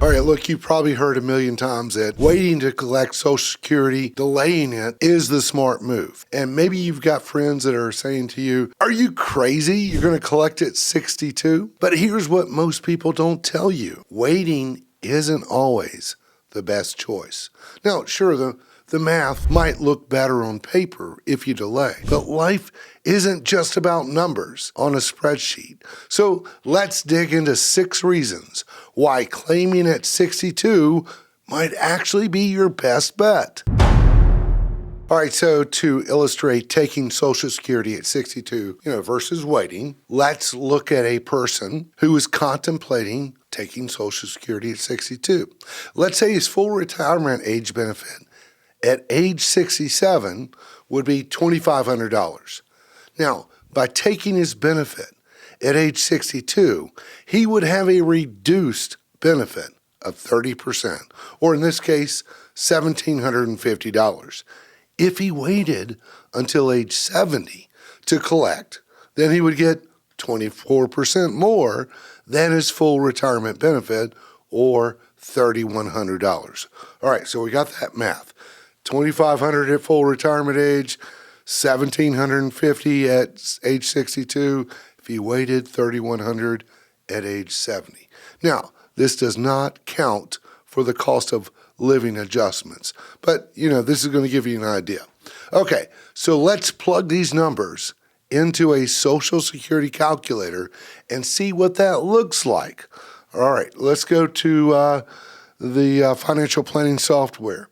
All right, look, you've probably heard a million times that waiting to collect Social Security, delaying it, is the smart move. And maybe you've got friends that are saying to you, are you crazy? You're going to collect at 62? But here's what most people don't tell you. Waiting isn't always the best choice. Now, sure, the math might look better on paper if you delay, but life isn't just about numbers on a spreadsheet. So let's dig into 6 reasons why claiming at 62 might actually be your best bet. All right, so to illustrate taking Social Security at 62, versus waiting, let's look at a person who is contemplating taking Social Security at 62. Let's say his full retirement age benefit at age 67 would be $2,500. Now, by taking his benefit at age 62, he would have a reduced benefit of 30%, or in this case, $1,750. If he waited until age 70 to collect, then he would get 24% more than his full retirement benefit, or $3,100. All right, so we got that math. $2,500 at full retirement age, $1,750 at age 62. If he waited, $3,100 at age 70. Now, this does not count for the cost of living adjustments, but this is going to give you an idea. Okay, so let's plug these numbers into a Social Security calculator and see what that looks like. All right, let's go to the financial planning software.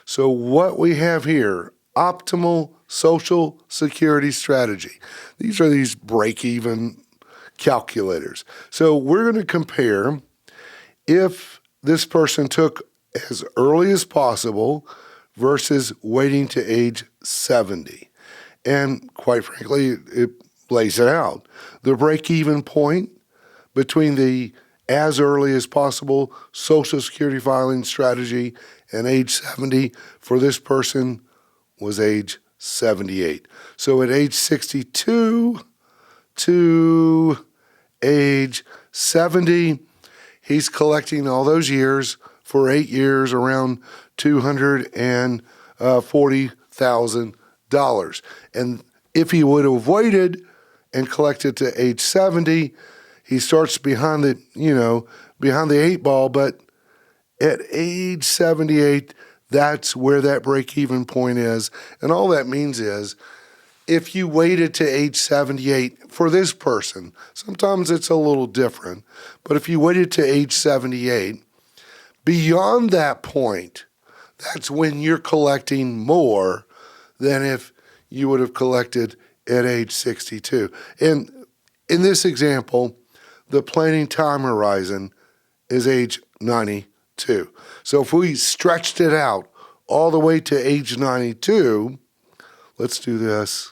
So what we have here, optimal Social Security strategy. These are these break-even calculators. So we're going to compare if this person took as early as possible versus waiting to age 70. And quite frankly, it lays it out. The break-even point between the as early as possible Social Security filing strategy and age 70 for this person was age 78. So at age 62 to age 70, he's collecting all those years for 8 years around $240,000. And if he would have waited and collected to age 70, he starts behind the 8 ball, but at age 78, that's where that break-even point is. And all that means is if you waited to age 78 for this person, sometimes it's a little different, but if you waited to age 78, beyond that point, that's when you're collecting more than if you would have collected at age 62. And in this example, the planning time horizon is age 92. So if we stretched it out all the way to age 92, let's do this.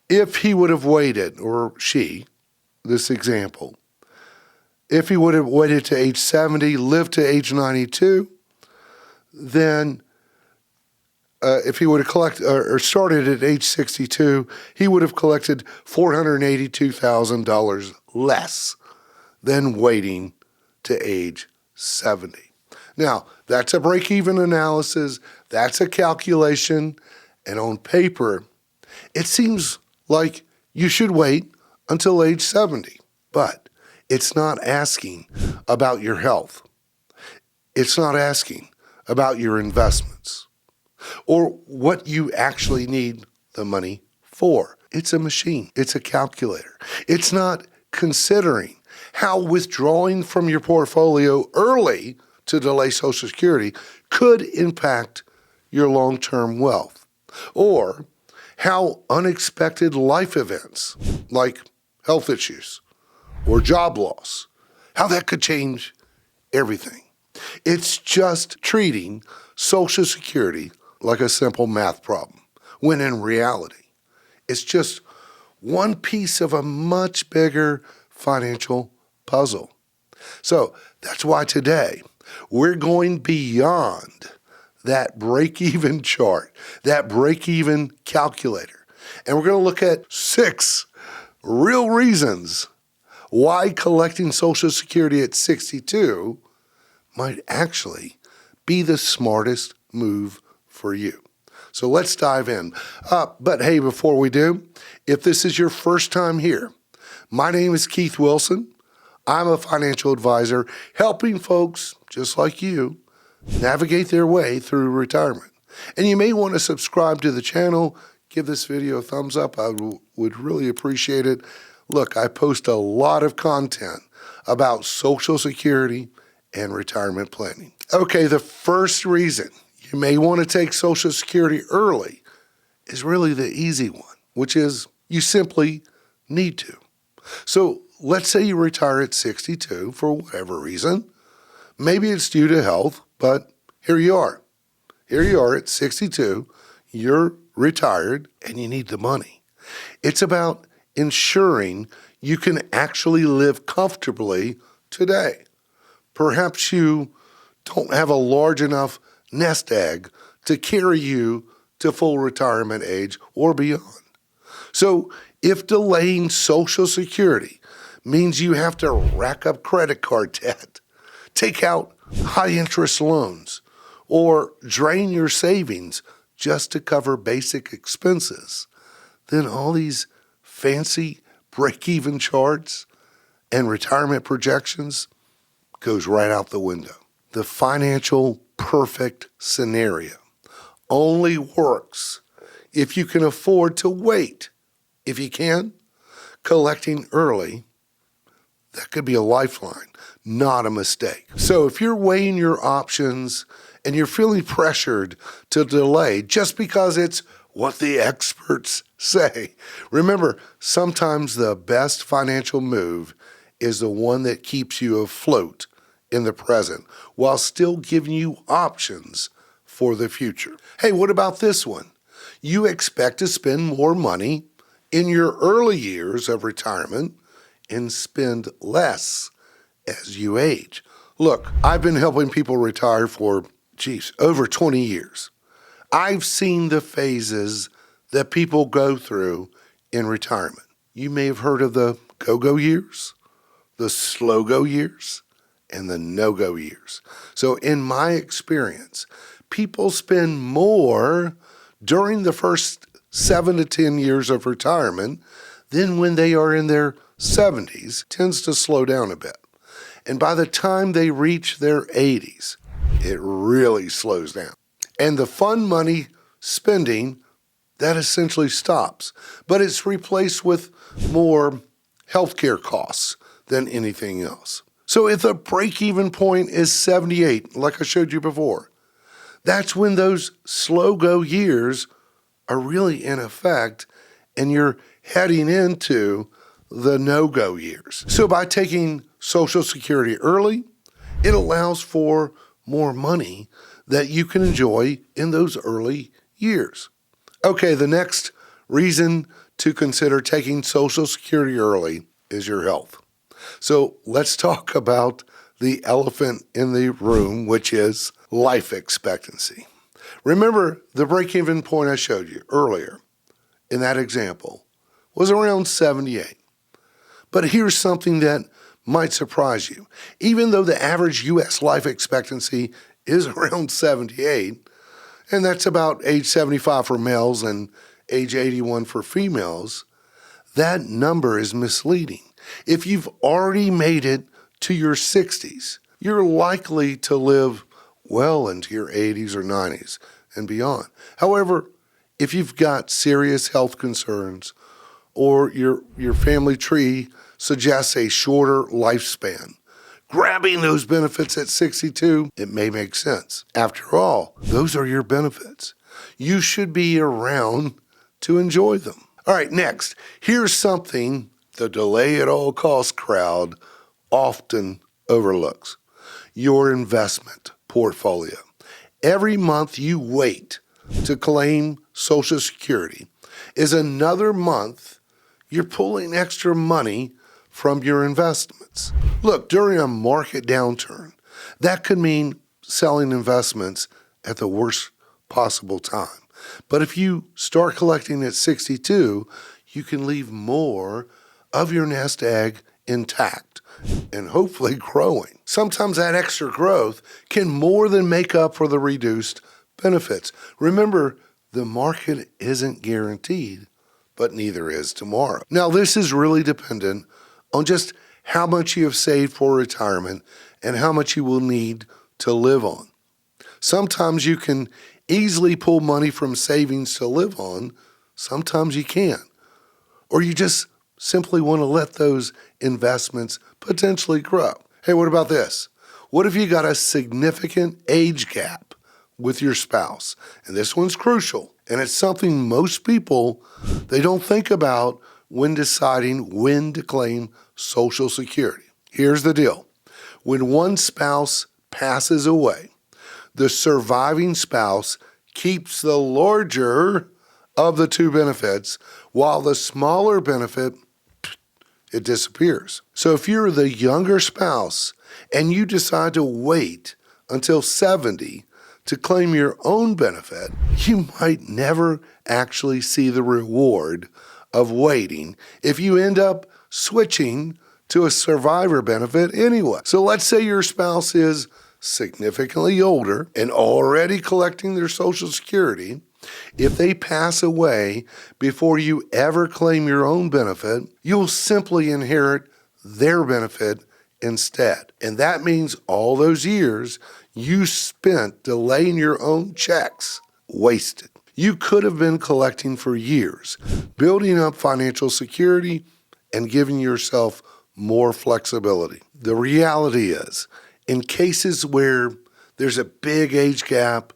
If he would have waited, or she, this example, if he would have waited to age 70, lived to age 92, then if he would have collected or started at age 62, he would have collected $482,000 less than waiting to age 70. Now, that's a break-even analysis, that's a calculation, and on paper, it seems like you should wait until age 70, but it's not asking about your health. It's not asking about your investments or what you actually need the money for. It's a machine. It's a calculator. It's not considering how withdrawing from your portfolio early to delay Social Security could impact your long-term wealth, or how unexpected life events like health issues or job loss, how that could change everything. It's just treating Social Security like a simple math problem, when in reality, it's just one piece of a much bigger financial puzzle. So that's why today we're going beyond that break-even chart, that break-even calculator, and we're going to look at 6 real reasons why collecting Social Security at 62 might actually be the smartest move for you. So let's dive in. But hey, before we do, if this is your first time here, my name is Keith Wilson. I'm a financial advisor helping folks just like you navigate their way through retirement. And you may want to subscribe to the channel, give this video a thumbs up. I would really appreciate it. Look, I post a lot of content about Social Security and retirement planning. Okay, the first reason you may want to take Social Security early is really the easy one, which is you simply need to. So let's say you retire at 62 for whatever reason. Maybe it's due to health, but here you are. Here you are at 62, you're retired, and you need the money. It's about ensuring you can actually live comfortably today. Perhaps you don't have a large enough nest egg to carry you to full retirement age or beyond. So if delaying Social Security means you have to rack up credit card debt, take out high-interest loans, or drain your savings just to cover basic expenses, then all these fancy break-even charts and retirement projections goes right out the window. The financial perfect scenario only works if you can afford to wait. If you can, collecting early, that could be a lifeline, not a mistake. So if you're weighing your options and you're feeling pressured to delay just because it's what the experts say, remember, sometimes the best financial move is the one that keeps you afloat in the present while still giving you options for the future. Hey, what about this one? You expect to spend more money in your early years of retirement and spend less as you age. Look, I've been helping people retire for, over 20 years. I've seen the phases that people go through in retirement. You may have heard of the go-go years, the slow-go years, and the no-go years. So in my experience, people spend more during the first 7 to 10 years of retirement than when they are in their 70s. Tends to slow down a bit. And by the time they reach their 80s, it really slows down. And the fun money spending, that essentially stops. But it's replaced with more healthcare costs than anything else. So if the break-even point is 78, like I showed you before, that's when those slow-go years are really in effect and you're heading into the no-go years. So by taking Social Security early, it allows for more money that you can enjoy in those early years. Okay, the next reason to consider taking Social Security early is your health. So let's talk about the elephant in the room, which is life expectancy. Remember, the break-even point I showed you earlier in that example was around 78. But here's something that might surprise you. Even though the average U.S. life expectancy is around 78, and that's about age 75 for males and age 81 for females, that number is misleading. If you've already made it to your 60s, you're likely to live well into your 80s or 90s and beyond. However, if you've got serious health concerns or your family tree suggests a shorter lifespan, grabbing those benefits at 62, it may make sense. After all, those are your benefits. You should be around to enjoy them. All right, next, here's something the delay at all costs crowd often overlooks: your investment portfolio. Every month you wait to claim Social Security is another month you're pulling extra money from your investments. Look, during a market downturn, that could mean selling investments at the worst possible time. But if you start collecting at 62, you can leave more of your nest egg intact and hopefully growing. Sometimes that extra growth can more than make up for the reduced benefits. Remember, the market isn't guaranteed, but neither is tomorrow. Now, this is really dependent on just how much you have saved for retirement and how much you will need to live on. Sometimes you can easily pull money from savings to live on. Sometimes you can't. Or you just simply want to let those investments potentially grow. Hey, what about this? What if you got a significant age gap with your spouse? And this one's crucial. And it's something most people, they don't think about when deciding when to claim Social Security. Here's the deal. When one spouse passes away, the surviving spouse keeps the larger of the two benefits, while the smaller benefit, it disappears. So if you're the younger spouse and you decide to wait until 70 to claim your own benefit, you might never actually see the reward of waiting if you end up switching to a survivor benefit anyway. So let's say your spouse is significantly older and already collecting their Social Security. If they pass away before you ever claim your own benefit, you'll simply inherit their benefit instead. And that means all those years you spent delaying your own checks wasted. You could have been collecting for years, building up financial security and giving yourself more flexibility. The reality is, in cases where there's a big age gap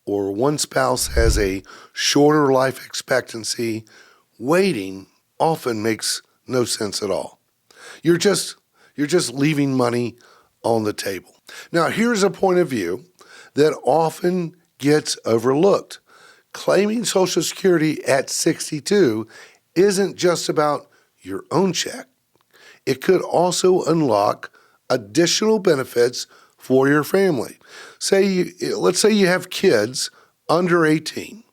or one spouse has a shorter life expectancy, waiting often makes no sense at all. You're just leaving money on the table. Now, here's a point of view that often gets overlooked. Claiming Social Security at 62 isn't just about your own check. It could also unlock additional benefits for your family. Let's say you have kids under 18.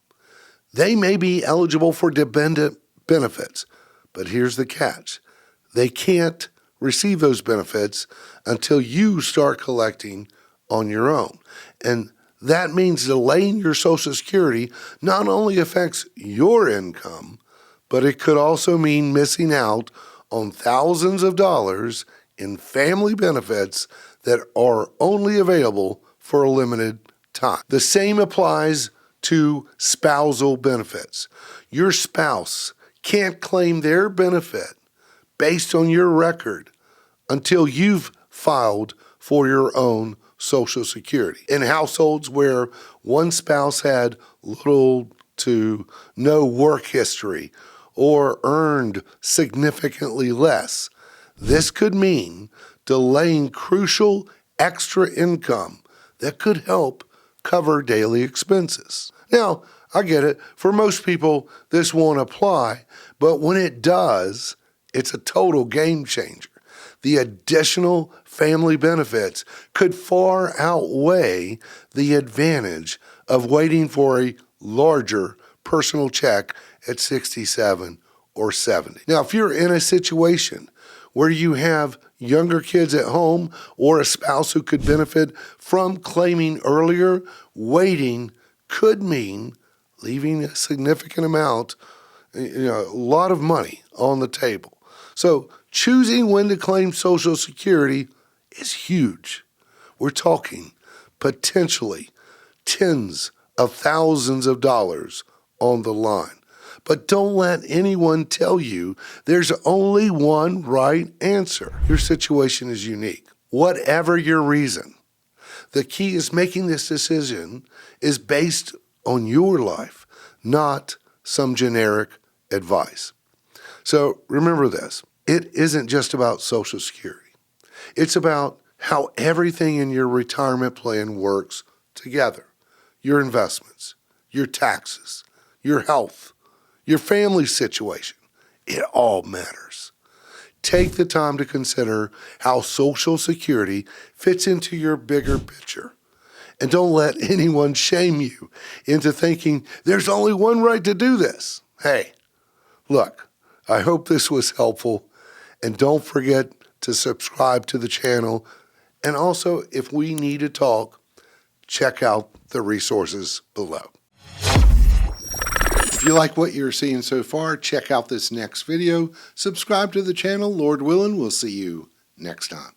They may be eligible for dependent benefits, but here's the catch. They can't receive those benefits until you start collecting on your own. And that means delaying your Social Security not only affects your income, but it could also mean missing out on thousands of dollars in family benefits that are only available for a limited time. The same applies to spousal benefits. Your spouse can't claim their benefit based on your record until you've filed for your own Social Security. In households where one spouse had little to no work history or earned significantly less, this could mean delaying crucial extra income that could help cover daily expenses. Now, I get it. For most people, this won't apply, but when it does, it's a total game changer. The additional family benefits could far outweigh the advantage of waiting for a larger personal check at 67 or 70. Now, if you're in a situation where you have younger kids at home or a spouse who could benefit from claiming earlier, waiting could mean leaving a significant amount, a lot of money on the table. So choosing when to claim Social Security is huge. We're talking potentially tens of thousands of dollars on the line. But don't let anyone tell you there's only one right answer. Your situation is unique. Whatever your reason, the key is making this decision is based on your life, not some generic advice. So remember this, it isn't just about Social Security. It's about how everything in your retirement plan works together. Your investments, your taxes, your health, your family situation, it all matters. Take the time to consider how Social Security fits into your bigger picture. And don't let anyone shame you into thinking there's only one right to do this. Hey, look, I hope this was helpful, And don't forget to subscribe to the channel. And also, if we need to talk, check out the resources below. If you like what you're seeing so far, check out this next video. Subscribe to the channel. Lord willing, we'll see you next time.